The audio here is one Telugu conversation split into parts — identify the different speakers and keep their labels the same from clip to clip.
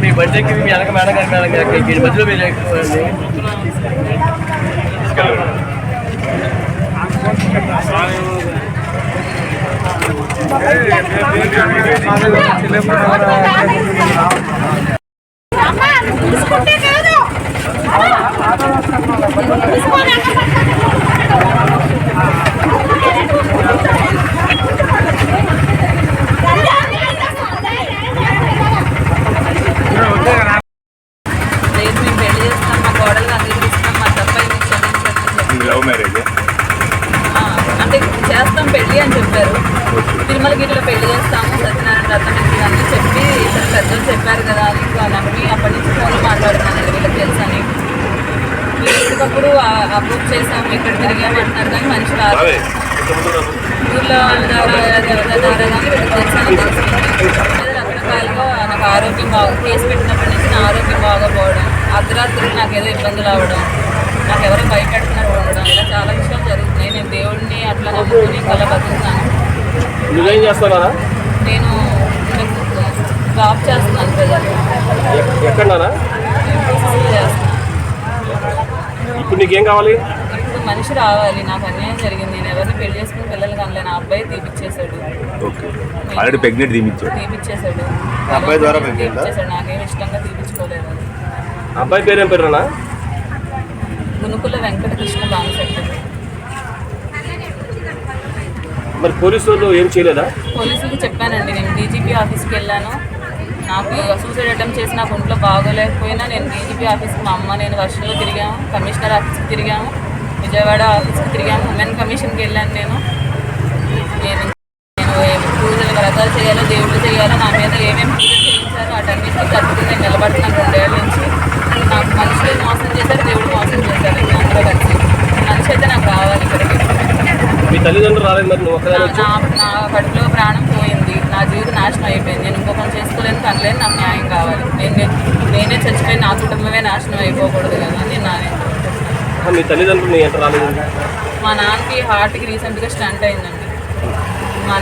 Speaker 1: మీ బడ్జెట్కి మీ వెనక మేడం మధ్యలో మీరు
Speaker 2: అంటే చేస్తాం పెళ్ళి అని చెప్పారు. తిరుమల గిరిలో పెళ్లి చేస్తాము సత్యనారాయణ రత్నం అని చెప్పి ఇతను పెద్దలు చెప్పారు కదా అని నమ్మి అప్పటి నుంచి ఫోన్లో మాట్లాడుతున్నాను వీళ్ళకి తెలుసని. ఇంకొకప్పుడు అప్రూవ్ చేసాము ఇక్కడ తిరిగామంటున్నారు కానీ మనిషి రాదు. ఊళ్ళో ద్వారా కానీ వీళ్ళకి తెలుసని రకరకాలుగా నాకు ఆరోగ్యం కేసు పెట్టినప్పటి నుంచి నా ఆరోగ్యం బాగోపోవడం, అర్ధరాత్రులు నాకు ఏదో ఇబ్బందులు అవ్వడం, నాకు ఎవరో భయపెడుతున్నట్టు ఉండడం, ఇలా చాలా విషయాలు జరుగుతున్నాయి. నేను దేవుడిని అట్లా నమ్ముకుని కళ బతుకుతాను.
Speaker 1: నువ్వేం చేస్తానా?
Speaker 2: నేను జాబ్ చేస్తున్నాను ప్రజలు.
Speaker 1: ఎక్కడన్నా
Speaker 2: చేస్తున్నాను.
Speaker 1: ఇప్పుడు నీకేం కావాలి?
Speaker 2: ఇప్పుడు మనిషి రావాలి. నాకు అన్యాయం జరిగింది. నేను ఎవరిని పెళ్లి చేసుకుని పిల్లలు కానీ నా అబ్బాయి తీపిచ్చేసాడు. తీపిచ్చేసాడు. నాకేం ఇష్టంగా తీపించుకోలేదు.
Speaker 1: అబ్బాయి పేరేం పేరునా?
Speaker 2: గునుకుల వెంకటకృష్ణ బామశెట్టి.
Speaker 1: మరి పోలీసులు ఏం చేయలేదా?
Speaker 2: పోలీసులకు చెప్పానండి. నేను డీజీపీ ఆఫీస్కి వెళ్ళాను. నాకు సూసైడ్ అటెంప్ట్ చేసి నాకు ఒంట్లో బాగోలేకపోయినా నేను డీజీపీ ఆఫీస్కి మా అమ్మ నేను వర్షంలో తిరిగాము, కమిషనర్ ఆఫీస్కి తిరిగాము, విజయవాడ ఆఫీస్కి తిరిగాము, ఉమెన్ కమిషన్కి వెళ్ళాను. నేను పూజలు వ్రతాలు చేయాలో దేవుళ్ళు చేయాలో నా మీద ఏమేమి పూజలు చేయించారో వాటన్నిటికీ తట్టుకుని నేను నిలబడుతున్నాను 2 ఏళ్ళ నుంచి. నాకు మనుషులు మోసం చేశారు, దేవుడు మోసం చేశారు. అందరూ కలిసి మనిషి అయితే నాకు రావాలి ఇక్కడికి.
Speaker 1: మీ తల్లిదండ్రులు రాలేదు మరి?
Speaker 2: నా కడుపులో ప్రాణం పోయింది. నా జీవితం నాశనం అయిపోయింది. నేను ఇంకొకరు చేసుకోలేని పనిలేదు. నాకు న్యాయం కావాలి. నేనే చచ్చిపోయి నా కుటుంబమే నాశనం అయిపోకూడదు కదా అని
Speaker 1: మీ తల్లిదండ్రులు ఎంత రాలేదు?
Speaker 2: మా నాన్నకి హార్ట్కి రీసెంట్గా స్టంట్ అయిందండి. మా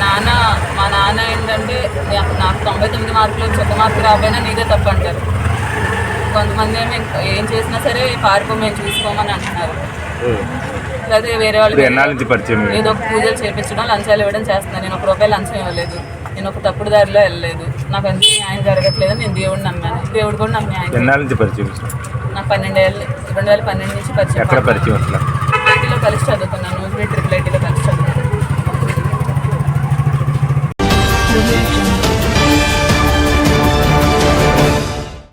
Speaker 2: నాన్న ఏంటంటే నాకు 99 మార్కులు వచ్చి 1 మార్కు రాబోయినా నీదే తప్పు అంటారు. కొంతమంది ఏం చేసినా సరే పారిపోమని చూసుకోమని అంటున్నారు. అదే వేరే వాళ్ళు ఏదో ఒక పూజలు చేయించడం, లంచాలు ఇవ్వడం చేస్తున్నాను. నేను 1 రూపాయి లంచం ఇవ్వలేదు. నేను ఒక తప్పుడు దారిలో వెళ్ళలేదు. నాకు అంత న్యాయం జరగట్లేదు. నేను దేవుడిని నమ్మాను. దేవుడు కూడా నాకు న్యాయం. నాకు 12 ఏళ్ళు 2012 నుంచి పరిచయం. ట్రిపుల్ ఐటీలో కలిసి చదువుకున్నాను. 3 ట్రిపుల్ ఐటీలో కలిసి చదువుకున్నాను.